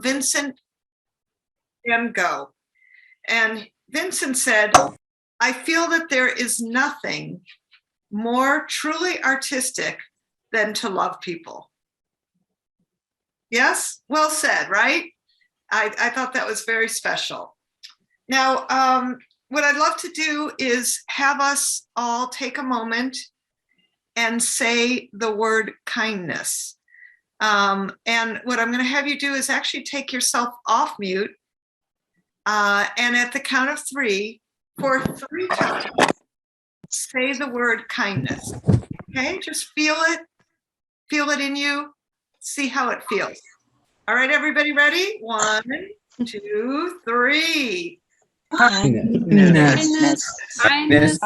Vincent and go. And Vincent said, I feel that there is nothing more truly artistic than to love people. Yes, well said, right? I thought that was very special. Now, what I'd love to do is have us all take a moment and say the word kindness. And what I'm going to have you do is actually take yourself off mute. And at the count of three, for 3 times, say the word kindness. Okay, just feel it in you, see how it feels. All right, everybody ready? 1, 2, 3. Kindness. Kindness.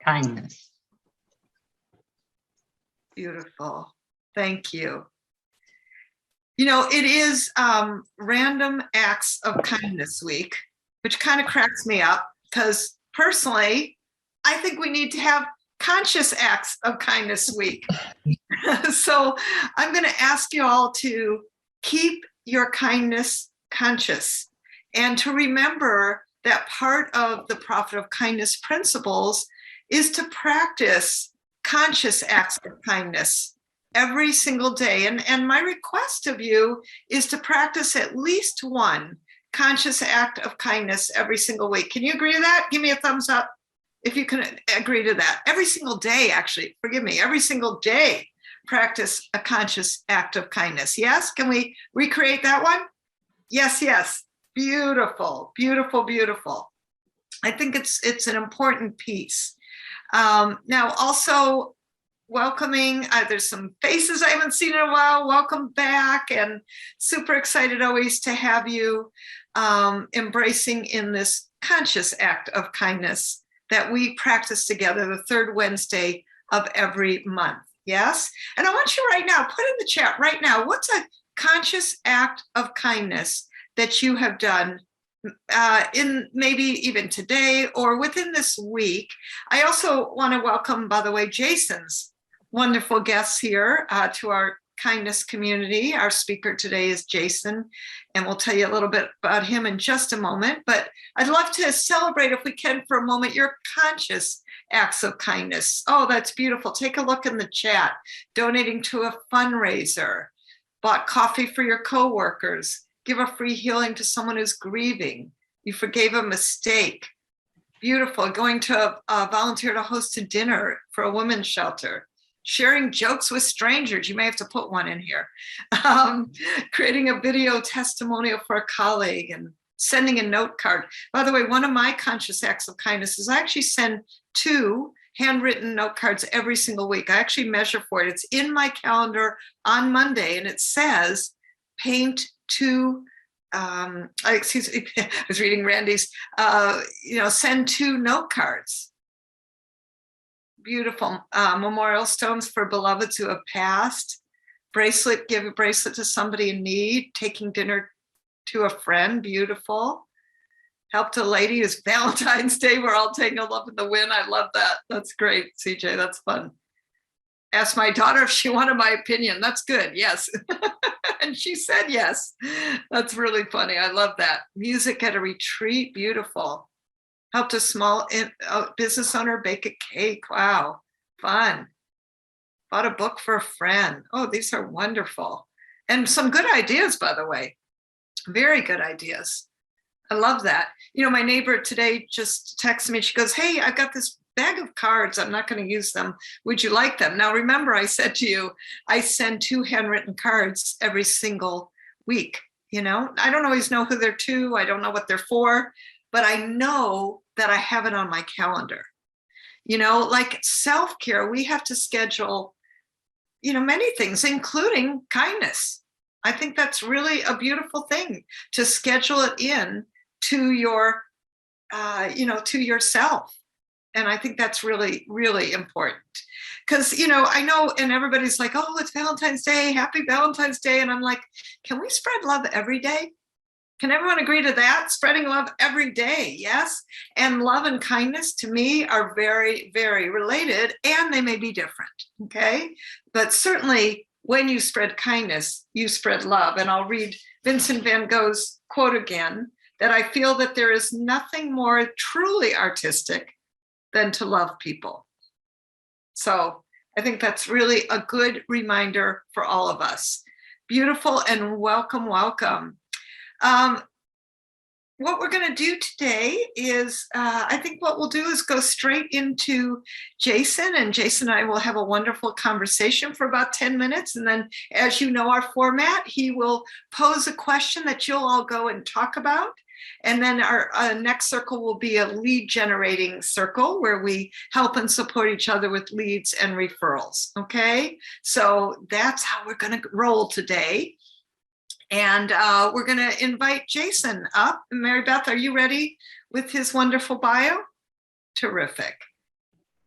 Kindness. Beautiful. Thank you. You know, it is Random Acts of Kindness Week, which kind of cracks me up because personally, I think we need to have Conscious Acts of Kindness Week. So I'm going to ask you all to keep your kindness conscious and to remember that part of the Prophet of Kindness principles is to practice conscious acts of kindness every single day. And my request of you is to practice at least one conscious act of kindness every single week. Can you agree to that? Give me a thumbs up if you can agree to that. Every single day, actually, forgive me, every single day, practice a conscious act of kindness. Yes? Can we recreate that one? Yes, yes. Beautiful, beautiful, beautiful. I think it's an important piece. Now, also welcoming, there's some faces I haven't seen in a while. Welcome back, and super excited always to have you embracing in this conscious act of kindness that we practice together the third Wednesday of every month. Yes? And I want you right now, put in the chat right now, what's a conscious act of kindness that you have done in maybe even today or within this week? I also want to welcome, by the way, Jason's wonderful guests here to our kindness community. Our speaker today is Jason, and we'll tell you a little bit about him in just a moment. But I'd love to celebrate, if we can, for a moment, your conscious acts of kindness. Oh, that's beautiful. Take a look in the chat. Donating to a fundraiser, bought coffee for your coworkers, give a free healing to someone who's grieving, you forgave a mistake. Beautiful. Going to volunteer to host a dinner for a women's shelter, sharing jokes with strangers. You may have to put one in here. Creating a video testimonial for a colleague and sending a note card. By the way, one of my conscious acts of kindness is I actually send 2 handwritten note cards every single week. I actually measure for it. It's in my calendar on Monday, and it says paint 2, excuse me, I was reading Randy's, send 2 note cards. Beautiful. Memorial stones for beloveds who have passed. Bracelet, give a bracelet to somebody in need. Taking dinner to a friend. Beautiful. Helped a lady. It's Valentine's Day. We're all taking a love in the wind. I love that. That's great, CJ. That's fun. Asked my daughter if she wanted my opinion. That's good. Yes. And she said yes. That's really funny. I love that. Music at a retreat. Beautiful. Helped a small business owner bake a cake. Wow, fun. Bought a book for a friend. Oh, these are wonderful. And some good ideas, by the way. Very good ideas. I love that. You know, my neighbor today just texted me. She goes, hey, I've got this bag of cards. I'm not going to use them. Would you like them? Now, remember, I said to you, I send 2 handwritten cards every single week. You know, I don't always know who they're to. I don't know what they're for, but I know that I have it on my calendar. You know, like self-care, we have to schedule, many things, including kindness. I think that's really a beautiful thing to schedule it in to your, to yourself. And I think that's really, really important. Because, I know, and everybody's like, oh, it's Valentine's Day, happy Valentine's Day. And I'm like, can we spread love every day? Can everyone agree to that? Spreading love every day, yes? And love and kindness to me are very, very related, and they may be different, okay? But certainly when you spread kindness, you spread love. And I'll read Vincent van Gogh's quote again, that I feel that there is nothing more truly artistic than to love people. So I think that's really a good reminder for all of us. Beautiful and welcome, welcome. What we're going to do today is, I think what we'll do is go straight into Jason, and Jason and I will have a wonderful conversation for about 10 minutes. And then, as you know, our format, he will pose a question that you'll all go and talk about. And then our next circle will be a lead generating circle where we help and support each other with leads and referrals. Okay, so that's how we're going to roll today. And we're going to invite Jason up. Mary Beth, are you ready with his wonderful bio? Terrific.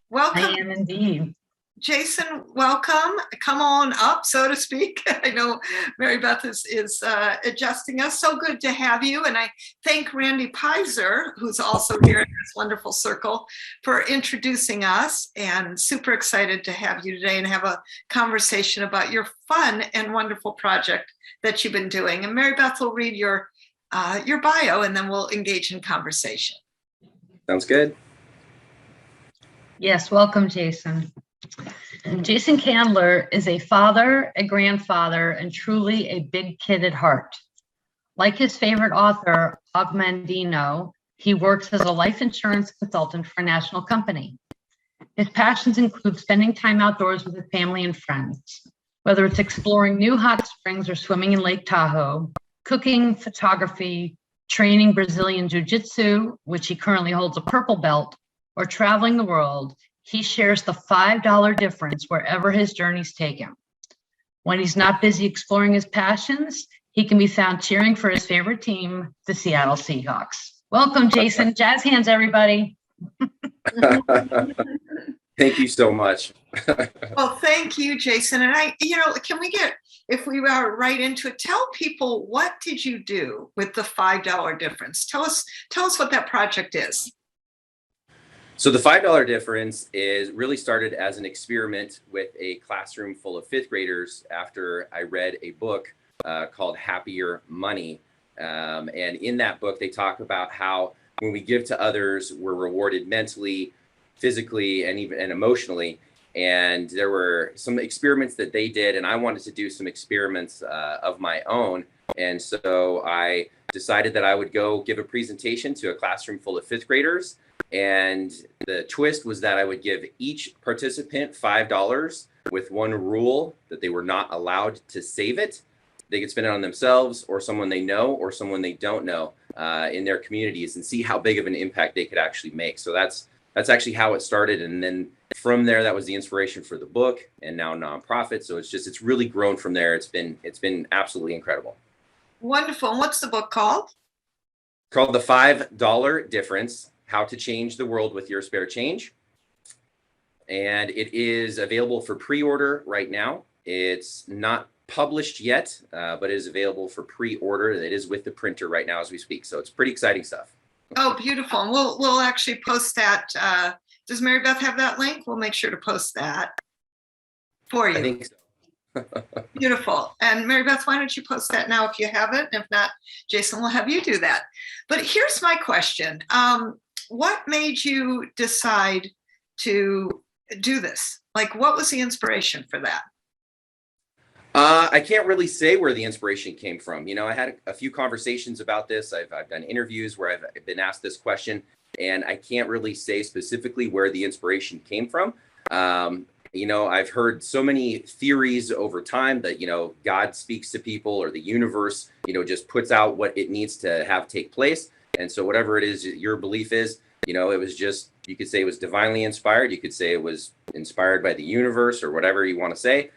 Welcome. I am indeed. Jason, welcome. Come on up, so to speak. I know Mary Beth is adjusting us. So good to have you. And I thank Randy Pizer, who's also here in this wonderful circle, for introducing us, and super excited to have you today and have a conversation about your fun and wonderful project that you've been doing. And Mary Beth will read your bio, and then we'll engage in conversation. Sounds good. Yes, welcome, Jason. Jason Candler is a father, a grandfather, and truly a big kid at heart. Like his favorite author, Og Mandino, he works as a life insurance consultant for a national company. His passions include spending time outdoors with his family and friends, whether it's exploring new hot springs or swimming in Lake Tahoe, cooking, photography, training Brazilian Jiu-Jitsu, which he currently holds a purple belt, or traveling the world. He shares the $5 difference wherever his journeys take him. When he's not busy exploring his passions, he can be found cheering for his favorite team, the Seattle Seahawks. Welcome, Jason. Jazz hands, everybody. Thank you so much. Well, thank you, Jason. And can we get, if we are right into it, tell people, what did you do with the $5 difference? Tell us what that project is. So the $5 difference is really started as an experiment with a classroom full of fifth graders after I read a book called Happier Money. And in that book, they talk about how when we give to others, we're rewarded mentally, physically, and even emotionally. And there were some experiments that they did, and I wanted to do some experiments of my own. And so I decided that I would go give a presentation to a classroom full of fifth graders. And the twist was that I would give each participant $5 with one rule, that they were not allowed to save it. They could spend it on themselves or someone they know or someone they don't know in their communities, and see how big of an impact they could actually make. So that's actually how it started. And then from there, that was the inspiration for the book and now nonprofit. So it's really grown from there. It's been absolutely incredible. Wonderful. And what's the book called? It's called The $5 Difference: How to Change the World with Your Spare Change. And it is available for pre-order right now. It's not published yet, but it is available for pre-order. It is with the printer right now as we speak. So it's pretty exciting stuff. Oh, beautiful. And we'll actually post that. Does Mary Beth have that link? We'll make sure to post that for you. I think so. Beautiful. And Mary Beth, why don't you post that now if you haven't? If not, Jason will have you do that. But here's my question. What made you decide to do this? Like, what was the inspiration for that? I can't really say where the inspiration came from. I had a few conversations about this. I've done interviews where I've been asked this question, and I can't really say specifically where the inspiration came from. I've heard so many theories over time that, God speaks to people, or the universe, just puts out what it needs to have take place. And so whatever it is your belief is, it was just, you could say it was divinely inspired. You could say it was inspired by the universe, or whatever you want to say.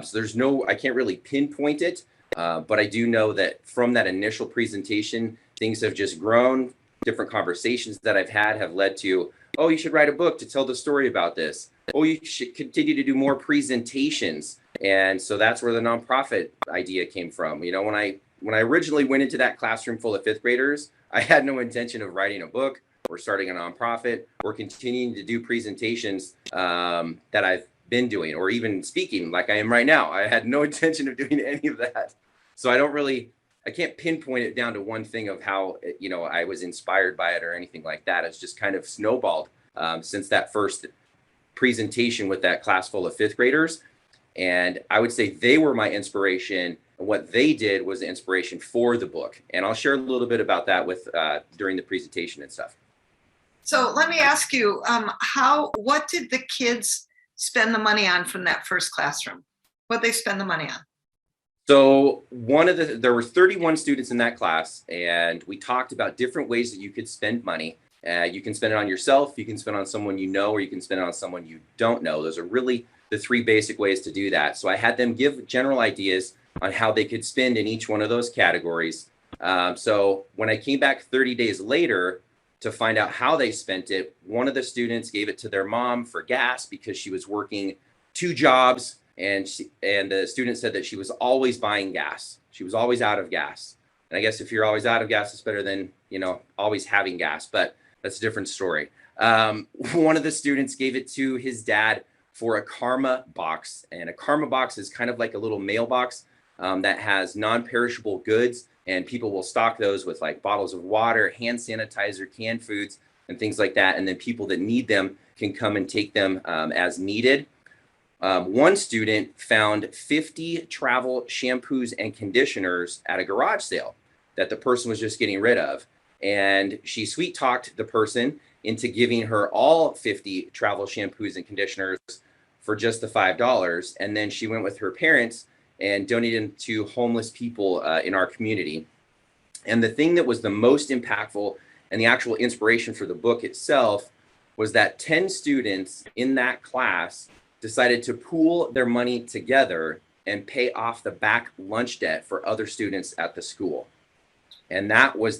So I can't really pinpoint it, but I do know that from that initial presentation, things have just grown. Different conversations that I've had have led to, oh, you should write a book to tell the story about this. Oh, you should continue to do more presentations. And so that's where the nonprofit idea came from. When I when I originally went into that classroom full of fifth graders, I had no intention of writing a book or starting a nonprofit or continuing to do presentations that I've been doing, or even speaking like I am right now. I had no intention of doing any of that. So I can't pinpoint it down to one thing of how, I was inspired by it or anything like that. It's just kind of snowballed since that first presentation with that class full of fifth graders. And I would say they were my inspiration. And what they did was the inspiration for the book. And I'll share a little bit about that with during the presentation and stuff. So let me ask you, what did the kids spend the money on from that first classroom? What they spend the money on? So there were 31 students in that class, and we talked about different ways that you could spend money. You can spend it on yourself, you can spend it on someone you know, or you can spend it on someone you don't know. Those are really the three basic ways to do that. So I had them give general ideas on how they could spend in each one of those categories. So when I came back 30 days later to find out how they spent it, one of the students gave it to their mom for gas because she was working 2 jobs. And the student said that she was always buying gas. She was always out of gas. And I guess if you're always out of gas, it's better than, always having gas, but that's a different story. One of the students gave it to his dad for a karma box. And a karma box is kind of like a little mailbox that has non-perishable goods. And people will stock those with like bottles of water, hand sanitizer, canned foods, and things like that. And then people that need them can come and take them as needed. One student found 50 travel shampoos and conditioners at a garage sale that the person was just getting rid of. And she sweet talked the person into giving her all 50 travel shampoos and conditioners for just the $5. And then she went with her parents and donated them to homeless people in our community. And the thing that was the most impactful and the actual inspiration for the book itself was that 10 students in that class decided to pool their money together and pay off the back lunch debt for other students at the school. And that was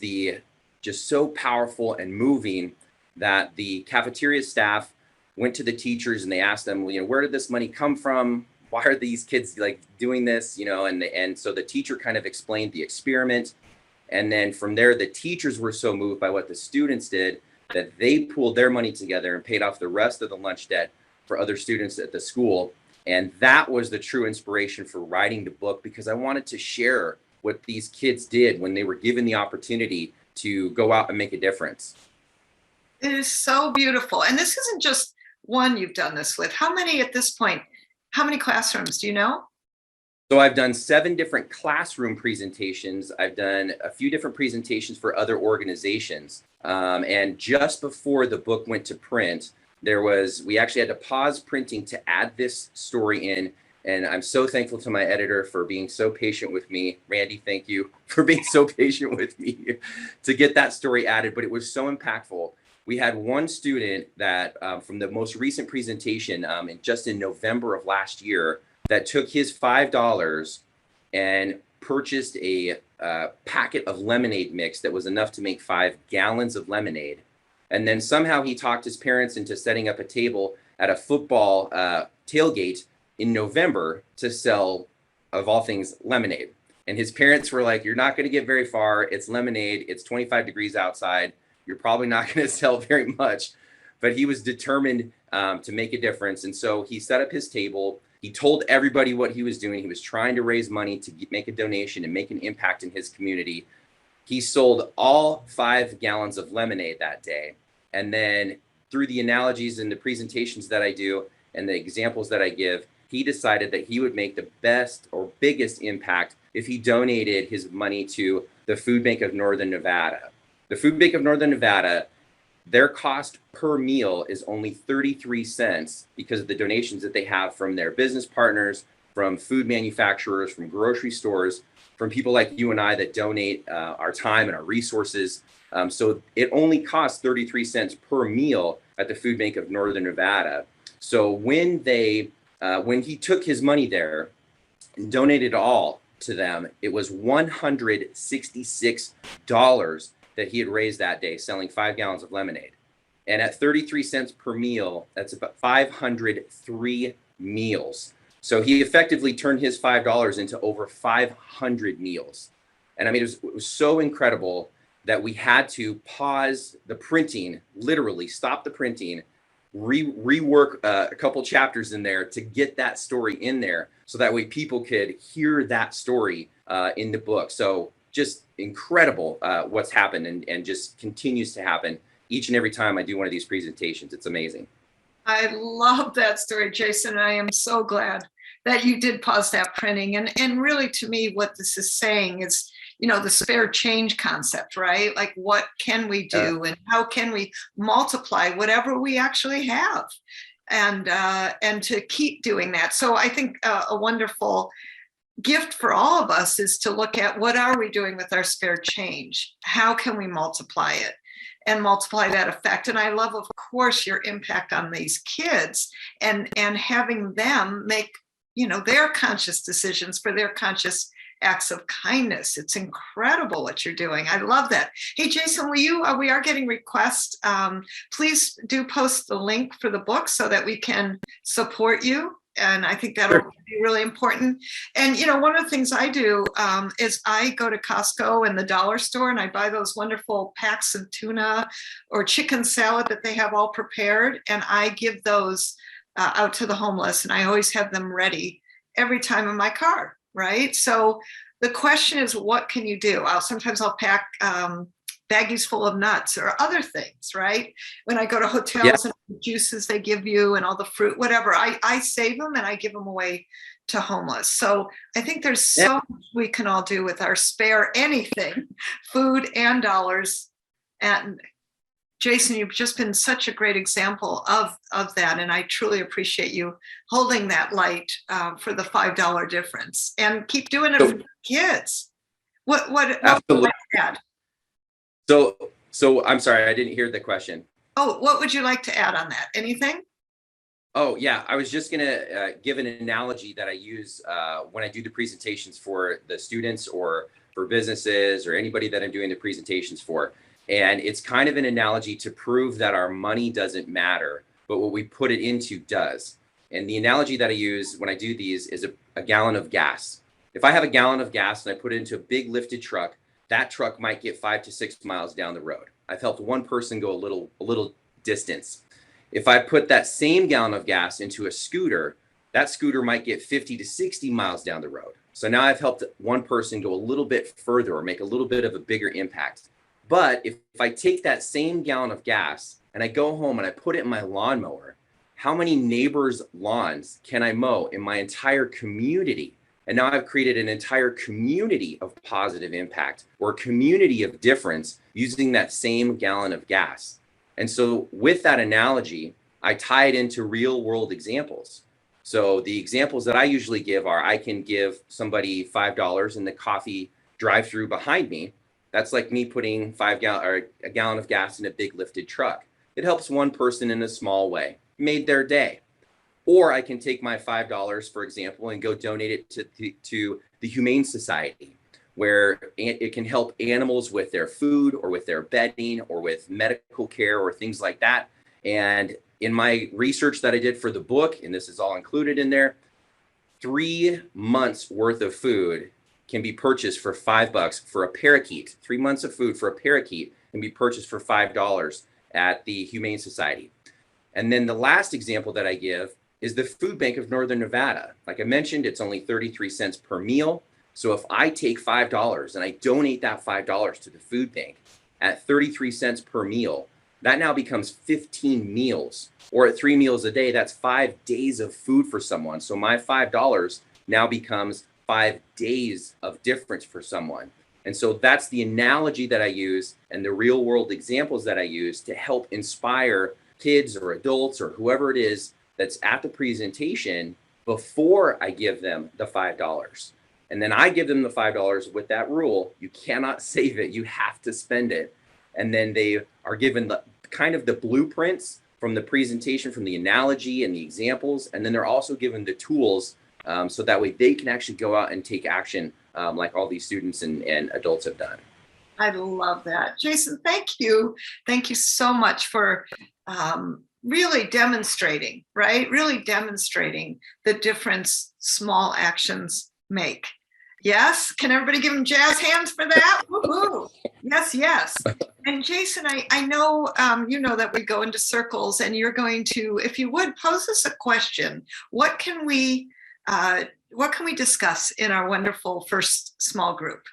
just so powerful and moving that the cafeteria staff went to the teachers and they asked them, where did this money come from? Why are these kids doing this? And so the teacher kind of explained the experiment. And then from there, the teachers were so moved by what the students did that they pooled their money together and paid off the rest of the lunch debt for other students at the school. And that was the true inspiration for writing the book, because I wanted to share what these kids did when they were given the opportunity to go out and make a difference. It is so beautiful. And this isn't just one you've done this with. How many at this point? How many classrooms, do you know? So I've done 7 different classroom presentations. I've done a few different presentations for other organizations. And just before the book went to print, we actually had to pause printing to add this story in. And I'm so thankful to my editor for being so patient with me. Randy, thank you for being so patient with me to get that story added. But it was so impactful. We had one student that from the most recent presentation just in November of last year that took his $5 and purchased a packet of lemonade mix that was enough to make 5 gallons of lemonade. And then somehow he talked his parents into setting up a table at a football tailgate in November to sell, of all things, lemonade. And his parents were like, you're not going to get very far. It's lemonade. It's 25 degrees outside. You're probably not going to sell very much. But he was determined to make a difference. And so he set up his table. He told everybody what he was doing. He was trying to raise money to make a donation and make an impact in his community. He sold all 5 gallons of lemonade that day. And then through the analogies and the presentations that I do and the examples that I give, he decided that he would make the best or biggest impact if he donated his money to the Food Bank of Northern Nevada. The Food Bank of Northern Nevada, their cost per meal is only 33 cents because of the donations that they have from their business partners, from food manufacturers, from grocery stores, from people like you and I that donate our time and our resources. So it only costs 33 cents per meal at the Food Bank of Northern Nevada. So when he took his money there and donated all to them, it was $166 that he had raised that day selling 5 gallons of lemonade. And at 33 cents per meal, that's about 503 meals. So he effectively turned his $5 into over 500 meals. And I mean, it was so incredible that we had to pause the printing, literally stop the printing, rework a couple chapters in there to get that story in there, so that way people could hear that story in the book. So just incredible what's happened and just continues to happen each and every time I do one of these presentations. It's amazing. I love that story, Jason. I am so glad that you did pause that printing. And really, to me, what this is saying is, the spare change concept, right? Like, what can we do and how can we multiply whatever we actually have, and to keep doing that. So I think a wonderful gift for all of us is to look at, what are we doing with our spare change? How can we multiply it and multiply that effect? And I love, of course, your impact on these kids, and having them make, their conscious decisions for their conscious acts of kindness. It's incredible what you're doing. I love that. Hey, Jason, we are getting requests. Please do post the link for the book so that we can support you. And I think that'll be really important. And, one of the things I do is I go to Costco and the dollar store, and I buy those wonderful packs of tuna or chicken salad that they have all prepared. And I give those out to the homeless, and I always have them ready every time in my car, right? So the question is, what can you do? Sometimes I'll pack baggies full of nuts or other things, right? When I go to hotels, and the juices they give you and all the fruit, whatever, I save them and I give them away to homeless. So I think there's so much we can all do with our spare anything, food and dollars. And Jason, you've just been such a great example of that. And I truly appreciate you holding that light for the $5 difference, and keep doing it for kids. What would you like to add? So I'm sorry, I didn't hear the question. Oh, what would you like to add on that? Anything? Oh, yeah. I was just going to give an analogy that I use when I do the presentations for the students or for businesses or anybody that I'm doing the presentations for. And it's kind of an analogy to prove that our money doesn't matter, but what we put it into does. And the analogy that I use when I do these is a gallon of gas. If I have a gallon of gas and I put it into a big lifted truck, that truck might get 5 to 6 miles down the road. I've helped one person go a little distance. If I put that same gallon of gas into a scooter, that scooter might get 50 to 60 miles down the road. So now I've helped one person go a little bit further or make a little bit of a bigger impact. But if I take that same gallon of gas and I go home and I put it in my lawnmower, how many neighbors' lawns can I mow in my entire community? And now I've created an entire community of positive impact, or a community of difference, using that same gallon of gas. And so with that analogy, I tie it into real world examples. So the examples that I usually give are, I can give somebody $5 in the coffee drive-through behind me. That's like me putting a gallon of gas in a big lifted truck. It helps one person in a small way, made their day. Or I can take my $5, for example, and go donate it to the Humane Society, where it can help animals with their food or with their bedding or with medical care or things like that. And in my research that I did for the book, and this is all included in there, 3 months worth of food can be purchased for $5 for a parakeet. 3 months of food for a parakeet can be purchased for $5 at the Humane Society. And then the last example that I give is the Food Bank of Northern Nevada. Like I mentioned, it's only 33 cents per meal. So if I take $5 and I donate that $5 to the food bank at 33 cents per meal, that now becomes 15 meals. Or at 3 meals a day, that's 5 days of food for someone. So my $5 now becomes 5 days of difference for someone. And so that's the analogy that I use and the real world examples that I use to help inspire kids or adults or whoever it is that's at the presentation before I give them the $5. And then I give them the $5 with that rule: you cannot save it, you have to spend it. And then they are given the kind of the blueprints from the presentation, from the analogy and the examples. And then they're also given the tools so that way they can actually go out and take action like all these students and adults have done. I love that. Jason, thank you. Thank you so much for really demonstrating, right? Really demonstrating the difference small actions make. Yes. Can everybody give them jazz hands for that? Woo-hoo. Yes, yes. And Jason, I know you know that we go into circles, and you're going to, if you would, pose us a question. What can we discuss in our wonderful first small group?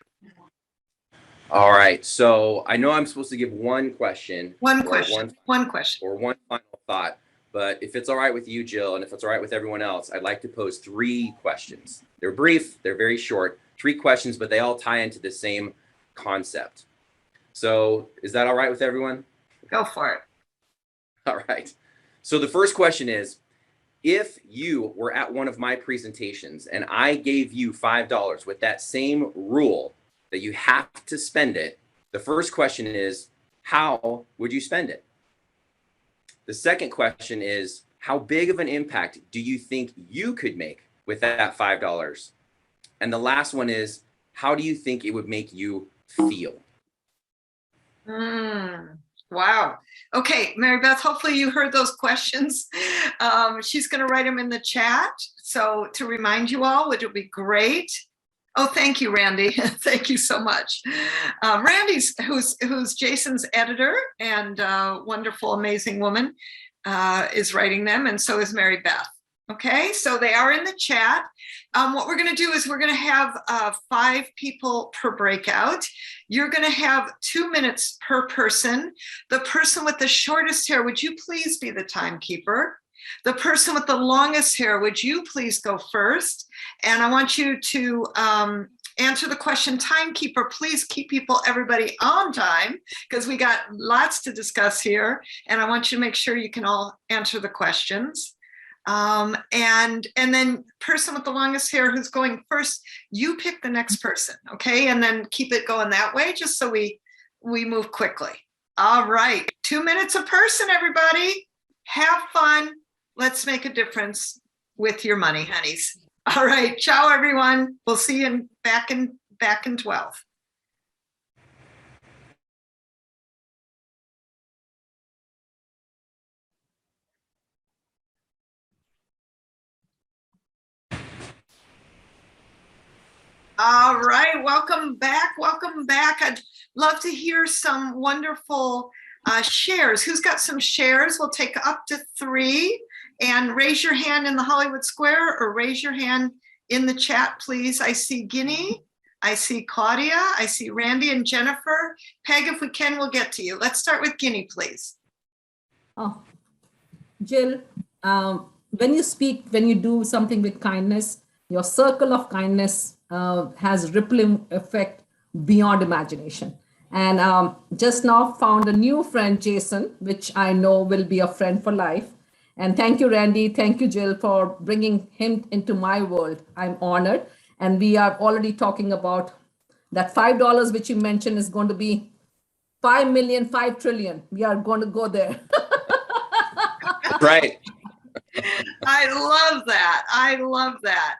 All right. So I know I'm supposed to give one question. One or question. One question. Or one final thought. But if it's all right with you, Jill, and if it's all right with everyone else, I'd like to pose 3 questions. They're brief, they're very short, 3 questions, but they all tie into the same concept. So is that all right with everyone? Go for it. All right. So the first question is, if you were at one of my presentations and I gave you $5 with that same rule that you have to spend it, the first question is, how would you spend it? The second question is, how big of an impact do you think you could make with that $5? And the last one is, how do you think it would make you feel? Wow. Okay, Mary Beth, hopefully you heard those questions. She's going to write them in the chat. So to remind you all, which would be great. Oh, thank you, Randy. Thank you so much. Randy's, who's Jason's editor and wonderful, amazing woman, is writing them, and so is Mary Beth. Okay, so they are in the chat. What we're going to do is we're going to have 5 people per breakout. You're going to have 2 minutes per person. The person with the shortest hair, would you please be the timekeeper? The person with the longest hair, would you please go first? And I want you to answer the question, timekeeper, please keep everybody on time, because we got lots to discuss here. And I want you to make sure you can all answer the questions. And then person with the longest hair who's going first, you pick the next person, okay? And then keep it going that way, just so we move quickly. All right, 2 minutes a person, everybody. Have fun. Let's make a difference with your money, honeys. All right, ciao, everyone. We'll see you back in 12. All right, welcome back. Welcome back. I'd love to hear some wonderful shares. Who's got some shares? We'll take up to 3. And raise your hand in the Hollywood Square or raise your hand in the chat, please. I see Guinea, I see Claudia, I see Randy and Jennifer. Peg, if we can, we'll get to you. Let's start with Guinea, please. Oh, Jill, when you speak, when you do something with kindness, your circle of kindness has ripple effect beyond imagination. And just now found a new friend, Jason, which I know will be a friend for life. And thank you, Randy. Thank you, Jill, for bringing him into my world. I'm honored. And we are already talking about that $5, which you mentioned, is going to be 5 million, 5 trillion. We are going to go there. Right. I love that. I love that.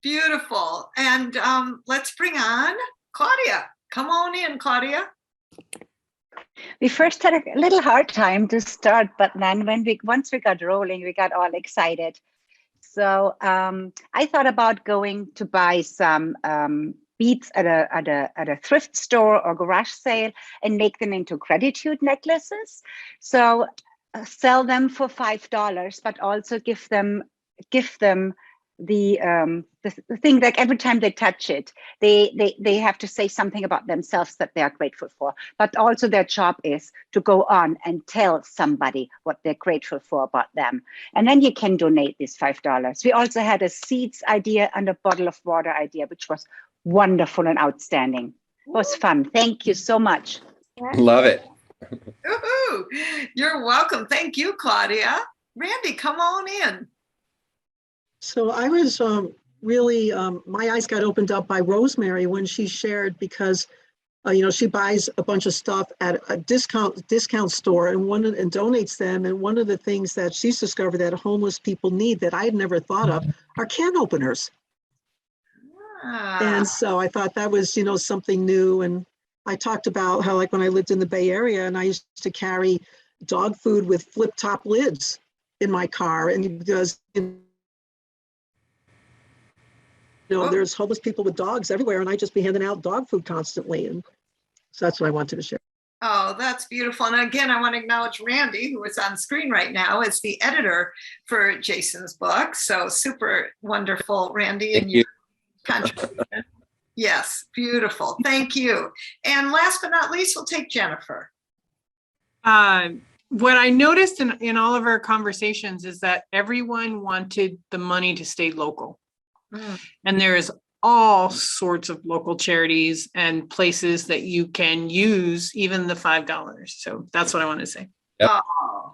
Beautiful. And let's bring on Claudia. Come on in, Claudia. We first had a little hard time to start, but then once we got rolling, we got all excited. So I thought about going to buy some beads at a thrift store or garage sale and make them into gratitude necklaces. So sell them for $5, but also give them the thing, like every time they touch it, they have to say something about themselves that they are grateful for. But also their job is to go on and tell somebody what they're grateful for about them. And then you can donate this $5. We also had a seeds idea and a bottle of water idea, which was wonderful and outstanding. It was fun. Thank you so much. Love it. Woohoo! You're welcome. Thank you, Claudia. Randy, come on in. So I was really, my eyes got opened up by Rosemary when she shared, because, she buys a bunch of stuff at a discount store and donates them. And one of the things that she's discovered that homeless people need that I had never thought of are can openers. And so I thought that was, something new. And I talked about how, like, when I lived in the Bay Area and I used to carry dog food with flip top lids in my car, and because Oh. there's homeless people with dogs everywhere, and I just be handing out dog food constantly. And so that's what I wanted to share. Oh, that's beautiful. And again, I want to acknowledge Randy, who is on screen right now, as the editor for Jason's book. So super wonderful, Randy, and your contribution. Yes, beautiful. Thank you. And last but not least, we'll take Jennifer. What I noticed in all of our conversations is that everyone wanted the money to stay local. And there's all sorts of local charities and places that you can use even the $5. So that's what I want to say. Yep. Oh.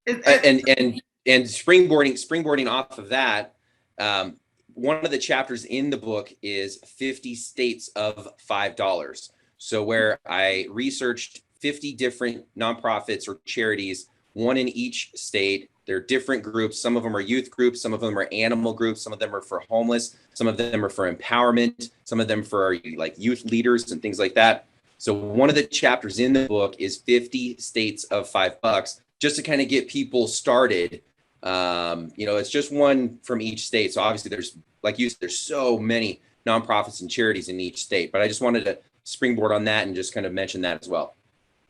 And springboarding off of that, one of the chapters in the book is 50 states of $5. So where I researched 50 different nonprofits or charities, one in each state. They're different groups. Some of them are youth groups. Some of them are animal groups. Some of them are for homeless. Some of them are for empowerment. Some of them for like youth leaders and things like that. So one of the chapters in the book is 50 states of $5, just to kind of get people started. It's just one from each state. So obviously there's, like you said, there's so many nonprofits and charities in each state, but I just wanted to springboard on that and just kind of mention that as well.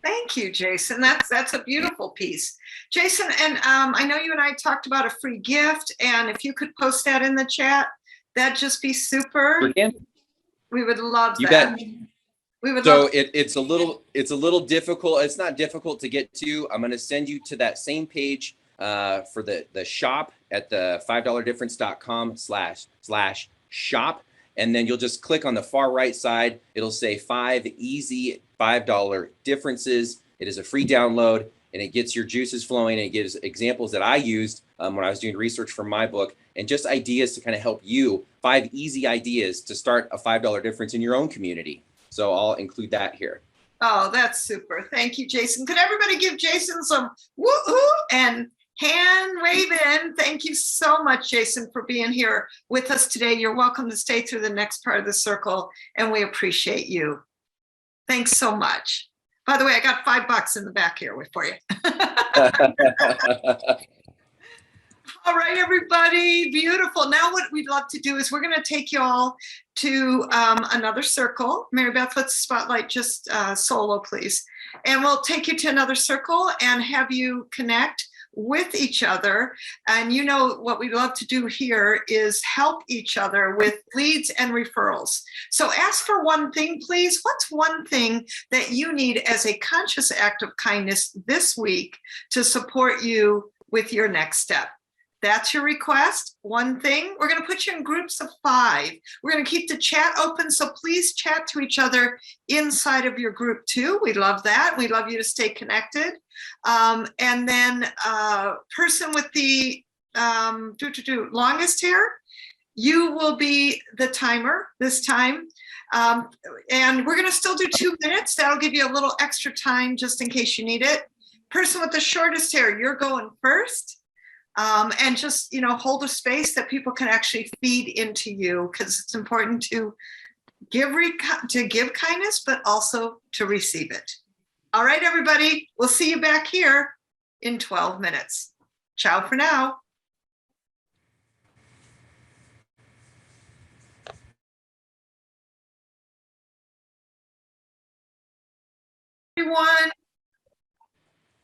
Thank you, Jason. That's a beautiful piece. Jason, and I know you and I talked about a free gift, and if you could post that in the chat, that'd just be super. We would love that. You bet. We would So love it's a little difficult. It's not difficult to get to. I'm going to send you to that same page for the shop at the $5difference.com/shop. And then you'll just click on the far right side. It'll say 5 easy $5 differences. It is a free download, and it gets your juices flowing. And it gives examples that I used when I was doing research for my book, and just ideas to kind of help you, 5 easy ideas to start a $5 difference in your own community. So I'll include that here. Oh, that's super. Thank you, Jason. Could everybody give Jason some woo-hoo and hand waving? Thank you so much, Jason, for being here with us today. You're welcome to stay through the next part of the circle, and we appreciate you. Thanks so much. By the way, I got $5 in the back here for you. All right, everybody, beautiful. Now what we'd love to do is we're going to take you all to another circle. Mary Beth, let's spotlight just solo, please. And we'll take you to another circle and have you connect with each other. And you know what we love to do here is help each other with leads and referrals. So ask for one thing, please. What's one thing that you need as a conscious act of kindness this week to support you with your next step? That's your request. One thing. We're going to put you in groups of 5. We're going to keep the chat open, so please chat to each other inside of your group too. We love that. We love you to stay connected. And then person with the longest hair, you will be the timer this time. And we're going to still do 2 minutes. That'll give you a little extra time just in case you need it. Person with the shortest hair, you're going first. And just, hold a space that people can actually feed into you, because it's important to give kindness, but also to receive it. All right, everybody, we'll see you back here in 12 minutes. Ciao for now. Everyone.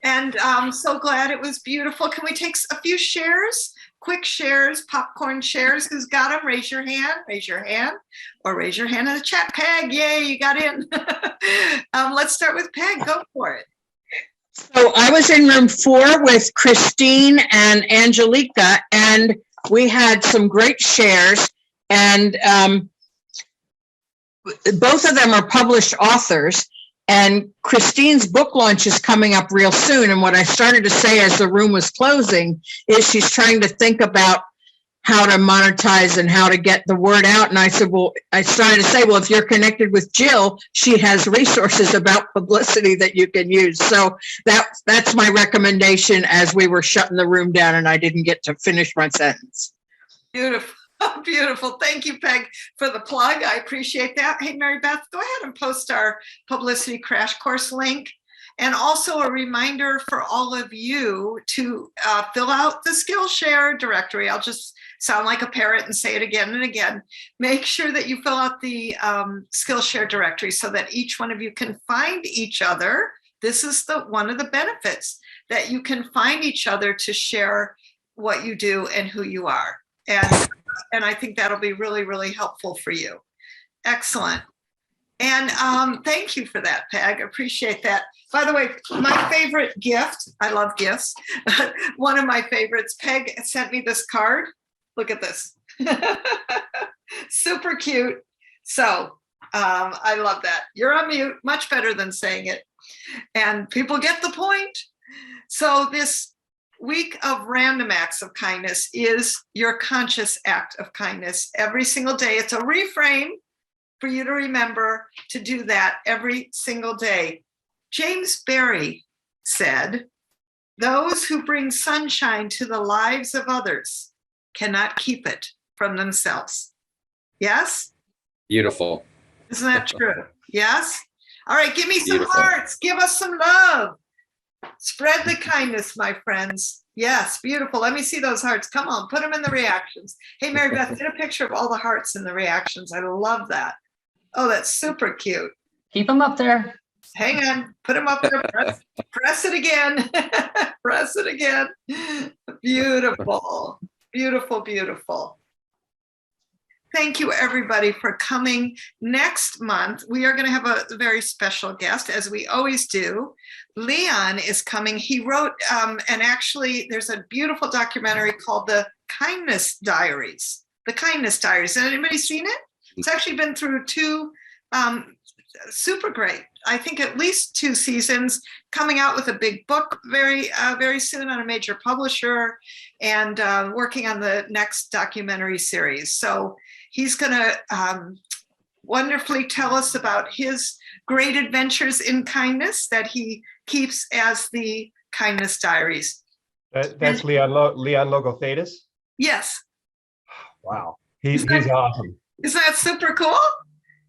And I'm so glad it was beautiful. Can we take a few shares, quick shares, popcorn shares? Who's got them? Raise your hand, or raise your hand in the chat. Peg, yay, you got in. Let's start with Peg, go for it. So I was in room 4 with Christine and Angelica, and we had some great shares, and both of them are published authors. And Christine's book launch is coming up real soon. And what I started to say as the room was closing is she's trying to think about how to monetize and how to get the word out. And I said, I started to say, if you're connected with Jill, she has resources about publicity that you can use. So that's my recommendation as we were shutting the room down and I didn't get to finish my sentence. Beautiful. Beautiful. Thank you, Peg, for the plug. I appreciate that. Hey, Mary Beth, go ahead and post our publicity crash course link. And also a reminder for all of you to fill out the Skillshare directory. I'll just sound like a parrot and say it again and again. Make sure that you fill out the Skillshare directory so that each one of you can find each other. This is one of the benefits, that you can find each other to share what you do and who you are. And I think that'll be really, really helpful for you. Excellent. And thank you for that, Peg. Appreciate that. By the way, my favorite gift, I love gifts. One of my favorites, Peg sent me this card. Look at this. Super cute. So I love that. You're on mute, much better than saying it. And people get the point. So this week of random acts of kindness is your conscious act of kindness every single day. It's a reframe for you to remember to do that every single day. James Barrie said, "Those who bring sunshine to the lives of others cannot keep it from themselves." Yes? Beautiful. Isn't that true? Yes? All right, give me some Beautiful. hearts. Give us some love. Spread the kindness, my friends. Yes, beautiful. Let me see those hearts. Come on, put them in the reactions. Hey, Mary Beth, get a picture of all the hearts in the reactions. I love that. Oh, that's super cute. Keep them up there. Hang on, put them up there. Press it again. Press it again. Beautiful, beautiful, beautiful. Thank you, everybody, for coming. Next month, we are going to have a very special guest, as we always do. Leon is coming. He wrote, and actually, there's a beautiful documentary called The Kindness Diaries. The Kindness Diaries. Has anybody seen it? It's actually been through two super great, I think at least 2 seasons, coming out with a big book very soon on a major publisher, and working on the next documentary series. So he's going to wonderfully tell us about his great adventures in kindness that he keeps as the Kindness Diaries. That's Leon Logothetis? Yes. Wow. He's awesome. Isn't that super cool?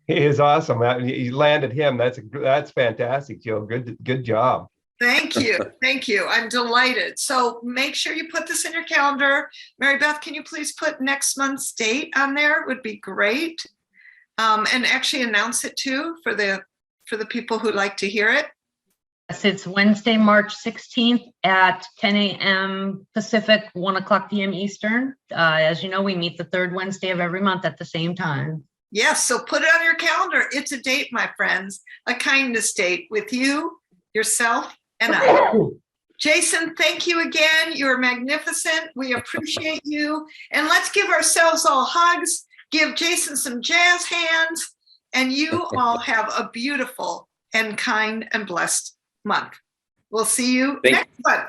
He is awesome. You landed him. That's fantastic, Jill. Good job. Thank you. Thank you. I'm delighted. So make sure you put this in your calendar. Mary Beth, can you please put next month's date on there? It would be great. And actually announce it too for the people who like to hear it. Yes, it's Wednesday, March 16th at 10 a.m. Pacific, 1 o'clock p.m. Eastern. As you know, we meet the third Wednesday of every month at the same time. Yes, so put it on your calendar. It's a date, my friends, a kindness date with you, yourself, and I. Jason, thank you again. You're magnificent. We appreciate you. And let's give ourselves all hugs. Give Jason some jazz hands. And you all have a beautiful and kind and blessed month. We'll see you next month.